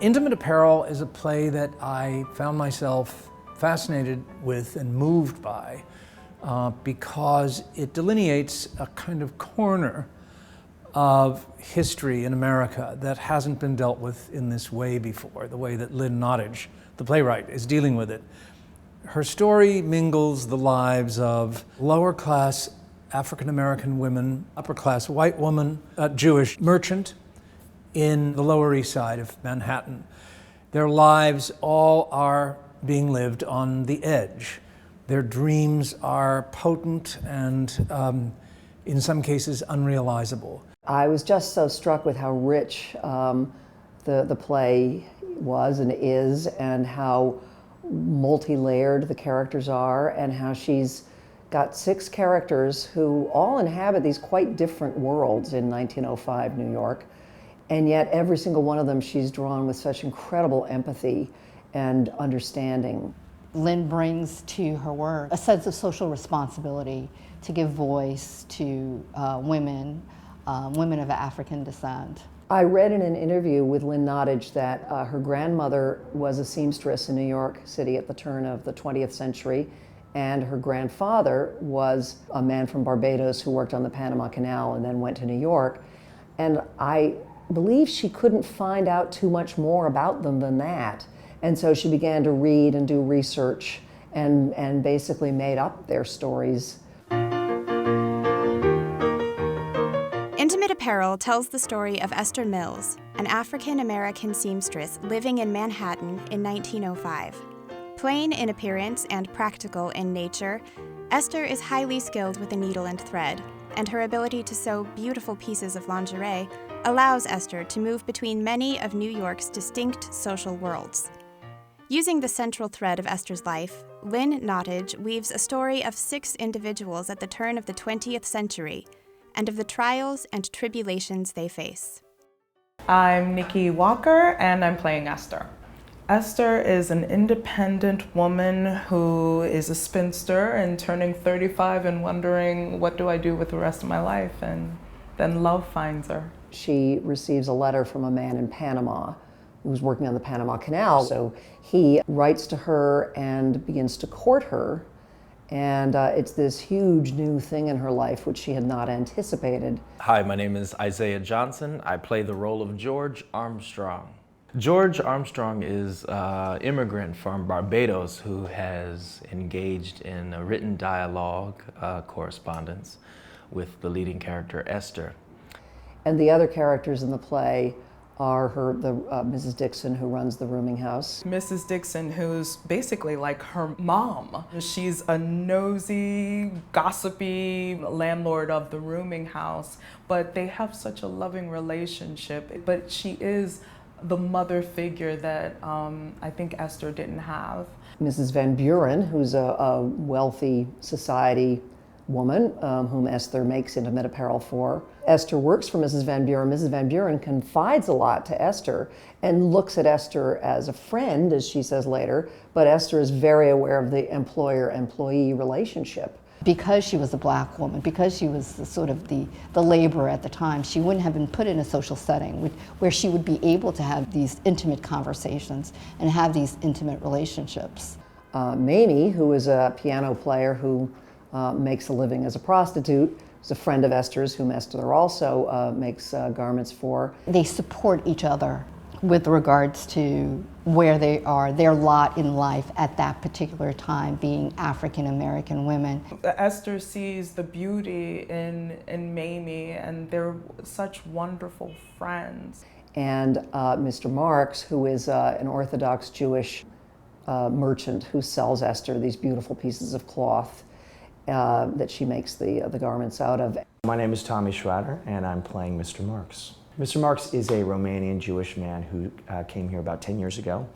Intimate Apparel is a play that I found myself fascinated with and moved by because it delineates a kind of corner of history in America that hasn't been dealt with in this way before, the way that Lynn Nottage, the playwright, is dealing with it. Her story mingles the lives of lower-class African-American women, upper-class white woman, a Jewish merchant in the Lower East Side of Manhattan. Their lives all are being lived on the edge. Their dreams are potent and, in some cases, unrealizable. I was just so struck with how rich the play was and is, and how multi-layered the characters are, and how she's got 6 characters who all inhabit these quite different worlds in 1905 New York, and yet every single one of them she's drawn with such incredible empathy and understanding. Lynn brings to her work a sense of social responsibility to give voice to women of African descent. I read in an interview with Lynn Nottage that her grandmother was a seamstress in New York City at the turn of the 20th century, and her grandfather was a man from Barbados who worked on the Panama Canal and then went to New York. And I believe she couldn't find out too much more about them than that. And so she began to read and do research and basically made up their stories. Intimate Apparel tells the story of Esther Mills, an African-American seamstress living in Manhattan in 1905. Plain in appearance and practical in nature, Esther is highly skilled with a needle and thread, and her ability to sew beautiful pieces of lingerie allows Esther to move between many of New York's distinct social worlds. Using the central thread of Esther's life, Lynn Nottage weaves a story of 6 individuals at the turn of the 20th century, and of the trials and tribulations they face. I'm Nikki Walker, and I'm playing Esther. Esther is an independent woman who is a spinster and turning 35 and wondering, what do I do with the rest of my life? And then love finds her. She receives a letter from a man in Panama who's working on the Panama Canal. So he writes to her and begins to court her. And it's this huge new thing in her life which she had not anticipated. Hi, my name is Isaiah Johnson. I play the role of George Armstrong. George Armstrong is an immigrant from Barbados who has engaged in a written dialogue correspondence with the leading character, Esther. And the other characters in the play are Mrs. Dixon, who runs the rooming house. Mrs. Dixon, who's basically like her mom. She's a nosy, gossipy landlord of the rooming house, but they have such a loving relationship. But she is the mother figure that I think Esther didn't have. Mrs. Van Buren, who's a wealthy society woman whom Esther makes intimate apparel for. Esther works for Mrs. Van Buren. Mrs. Van Buren confides a lot to Esther and looks at Esther as a friend, as she says later, but Esther is very aware of the employer-employee relationship. Because she was a black woman, because she was the laborer at the time, she wouldn't have been put in a social setting where she would be able to have these intimate conversations and have these intimate relationships. Mamie, who is a piano player who makes a living as a prostitute, is a friend of Esther's whom Esther also makes garments for. They support each other with regards to where they are, their lot in life at that particular time, being African-American women. Esther sees the beauty in Mamie, and they're such wonderful friends. And Mr. Marks, who is an Orthodox Jewish merchant who sells Esther these beautiful pieces of cloth that she makes the garments out of. My name is Tommy Schrader, and I'm playing Mr. Marks. Mr. Marks is a Romanian Jewish man who came here about 10 years ago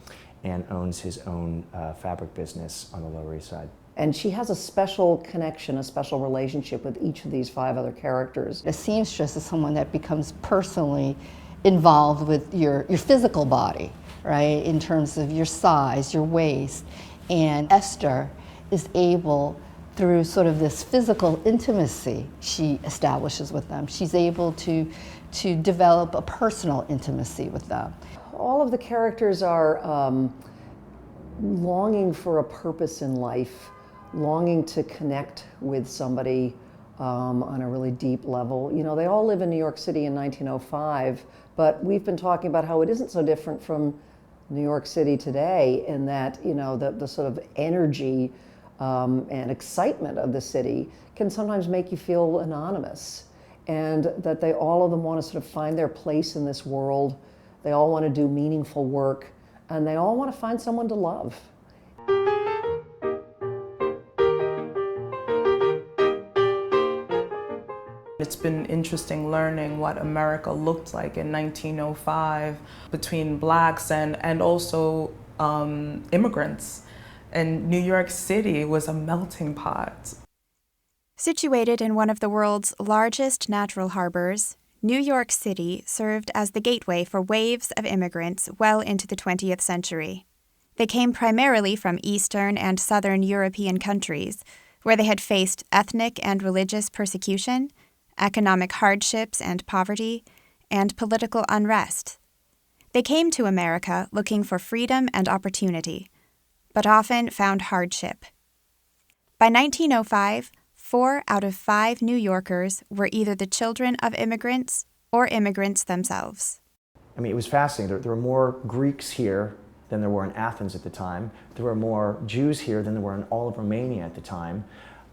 and owns his own fabric business on the Lower East Side. And she has a special connection, a special relationship with each of these 5 other characters. A seamstress is someone that becomes personally involved with your physical body, right, in terms of your size, your waist. And Esther is able, through sort of this physical intimacy she establishes with them, she's able to develop a personal intimacy with them. all of the characters are longing for a purpose in life, longing to connect with somebody on a really deep level. You know, they all live in New York City in 1905, but we've been talking about how it isn't so different from New York City today, in that, you know, the sort of energy and excitement of the city can sometimes make you feel anonymous, and that all of them want to sort of find their place in this world. They all want to do meaningful work, and they all want to find someone to love. It's been interesting learning what America looked like in 1905 between blacks and also immigrants. And New York City was a melting pot. Situated in one of the world's largest natural harbors, New York City served as the gateway for waves of immigrants well into the 20th century. They came primarily from Eastern and Southern European countries, where they had faced ethnic and religious persecution, economic hardships and poverty, and political unrest. They came to America looking for freedom and opportunity, but often found hardship. By 1905, 4 out of 5 New Yorkers were either the children of immigrants or immigrants themselves. I mean, it was fascinating. There were more Greeks here than there were in Athens at the time. There were more Jews here than there were in all of Romania at the time.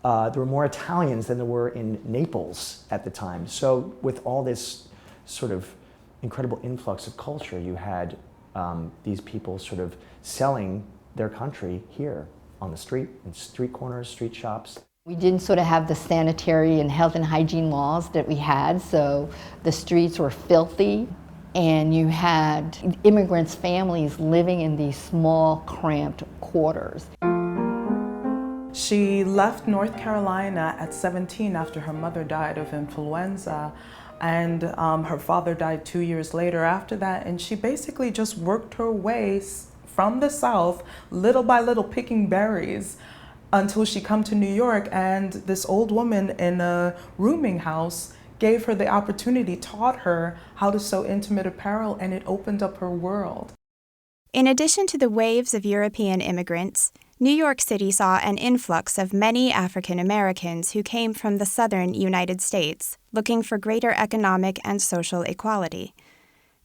There were more Italians than there were in Naples at the time. So with all this sort of incredible influx of culture, you had these people sort of selling their country here on the street, in street corners, street shops. We didn't sort of have the sanitary and health and hygiene laws that we had, so the streets were filthy, and you had immigrants' families living in these small, cramped quarters. She left North Carolina at 17 after her mother died of influenza, and her father died 2 years later after that, and she basically just worked her way from the South, little by little, picking berries, until she come to New York, and this old woman in a rooming house gave her the opportunity, taught her how to sew intimate apparel, and it opened up her world. In addition to the waves of European immigrants, New York City saw an influx of many African Americans who came from the southern United States, looking for greater economic and social equality.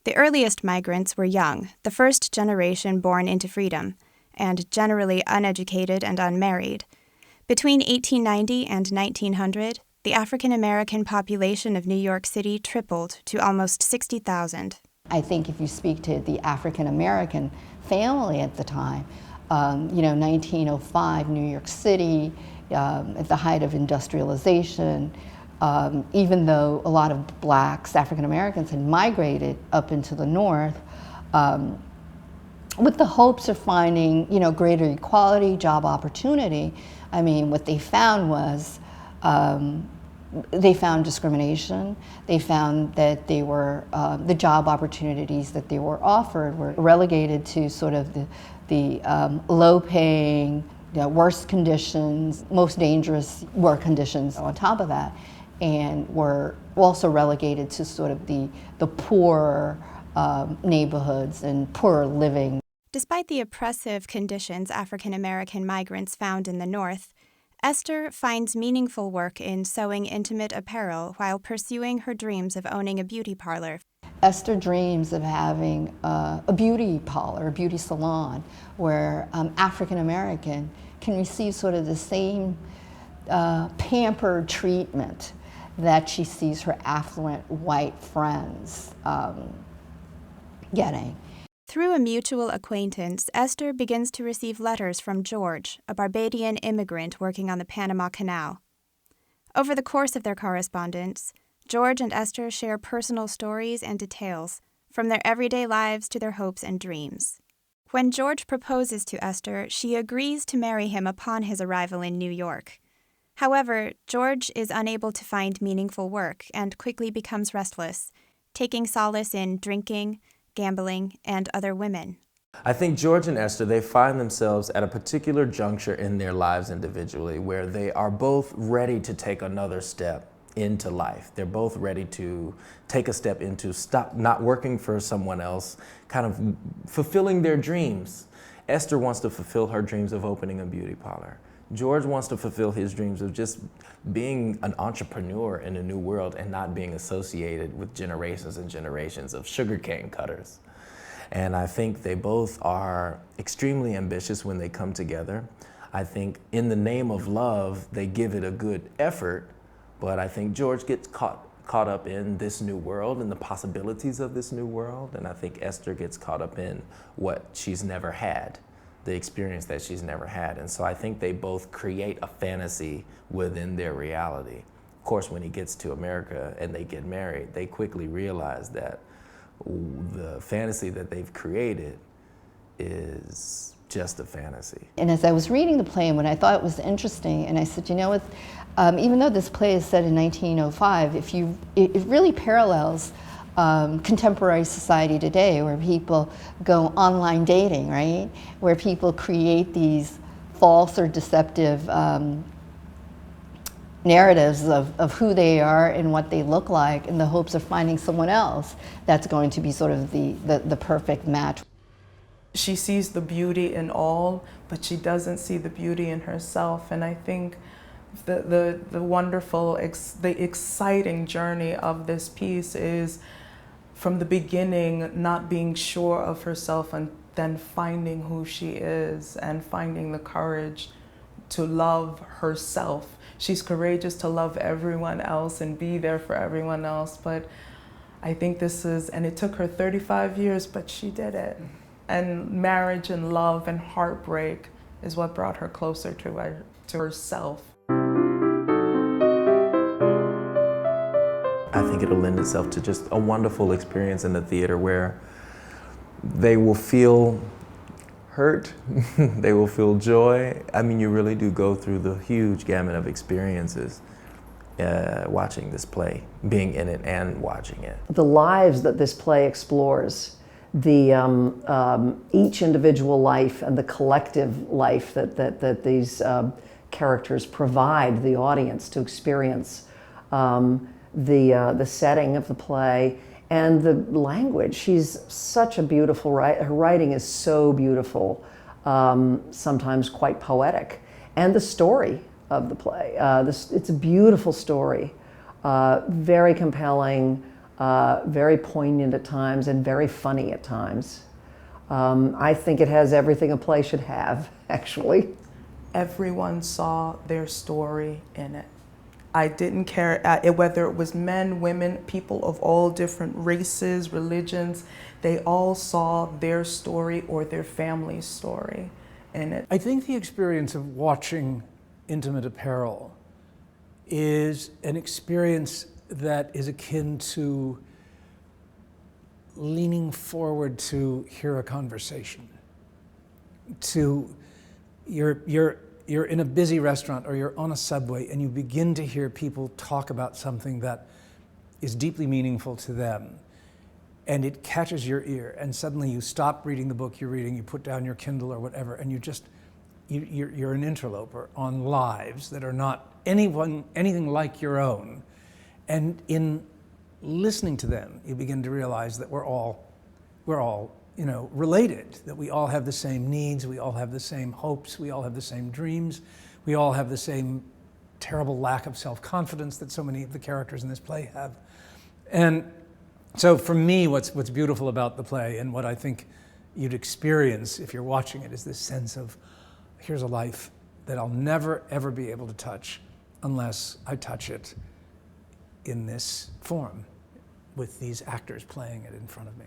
The earliest migrants were young, the first generation born into freedom, and generally uneducated and unmarried. Between 1890 and 1900, the African American population of New York City tripled to almost 60,000. I think if you speak to the African American family at the time, 1905, New York City, at the height of industrialization, even though a lot of blacks, African Americans, had migrated up into the north, with the hopes of finding, greater equality, job opportunity. I mean, what they found was, they found discrimination. They found that they were, the job opportunities that they were offered were relegated to sort of the low-paying, worst conditions, most dangerous work conditions on top of that, and were also relegated to sort of the poorer neighborhoods and poorer living. Despite the oppressive conditions African American migrants found in the North, Esther finds meaningful work in sewing intimate apparel while pursuing her dreams of owning a beauty parlor. Esther dreams of having a beauty parlor, a beauty salon, where African American can receive sort of the same pampered treatment that she sees her affluent white friends getting. Through a mutual acquaintance, Esther begins to receive letters from George, a Barbadian immigrant working on the Panama Canal. Over the course of their correspondence, George and Esther share personal stories and details, from their everyday lives to their hopes and dreams. When George proposes to Esther, she agrees to marry him upon his arrival in New York. However, George is unable to find meaningful work and quickly becomes restless, taking solace in drinking, gambling, and other women. I think George and Esther, they find themselves at a particular juncture in their lives individually where they are both ready to take another step. into life. They're both ready to take a step into stop not working for someone else, kind of fulfilling their dreams. Esther wants to fulfill her dreams of opening a beauty parlor. George wants to fulfill his dreams of just being an entrepreneur in a new world and not being associated with generations and generations of sugarcane cutters. And I think they both are extremely ambitious when they come together. I think in the name of love, they give it a good effort, but I think George gets caught up in this new world and the possibilities of this new world, and I think Esther gets caught up in what she's never had, the experience that she's never had. And so I think they both create a fantasy within their reality. Of course, when he gets to America and they get married, they quickly realize that the fantasy that they've created is just a fantasy. And as I was reading the play, and what I thought it was interesting, and I said, you know what, even though this play is set in 1905, it really parallels contemporary society today, where people go online dating, right? Where people create these false or deceptive narratives of who they are and what they look like in the hopes of finding someone else that's going to be sort of the perfect match. She sees the beauty in all, but she doesn't see the beauty in herself. And I think the wonderful, the exciting journey of this piece is from the beginning not being sure of herself and then finding who she is and finding the courage to love herself. She's courageous to love everyone else and be there for everyone else, but I think this is, and it took her 35 years, but she did it. And marriage and love and heartbreak is what brought her closer to herself. I think it'll lend itself to just a wonderful experience in the theater where they will feel hurt, they will feel joy. I mean, you really do go through the huge gamut of experiences watching this play, being in it and watching it. The lives that this play explores, each individual life and the collective life that these characters provide the audience to experience, the setting of the play, and the language. She's such a beautiful writer. Her writing is so beautiful, sometimes quite poetic. And the story of the play, it's a beautiful story, very compelling, very poignant at times, and very funny at times. I think it has everything a play should have, actually. Everyone saw their story in it. I didn't care whether it was men, women, people of all different races, religions. They all saw their story or their family's story in it. I think the experience of watching Intimate Apparel is an experience that is akin to leaning forward to hear a conversation. You're in a busy restaurant or you're on a subway and you begin to hear people talk about something that is deeply meaningful to them, and it catches your ear, and suddenly you stop reading the book you're reading, you put down your Kindle or whatever, and you're an interloper on lives that are not anything like your own. And in listening to them, you begin to realize that we're all related, that we all have the same needs, we all have the same hopes, we all have the same dreams, we all have the same terrible lack of self-confidence that so many of the characters in this play have. And so for me, what's beautiful about the play, and what I think you'd experience if you're watching it, is this sense of, here's a life that I'll never, ever be able to touch unless I touch it in this form, with these actors playing it in front of me.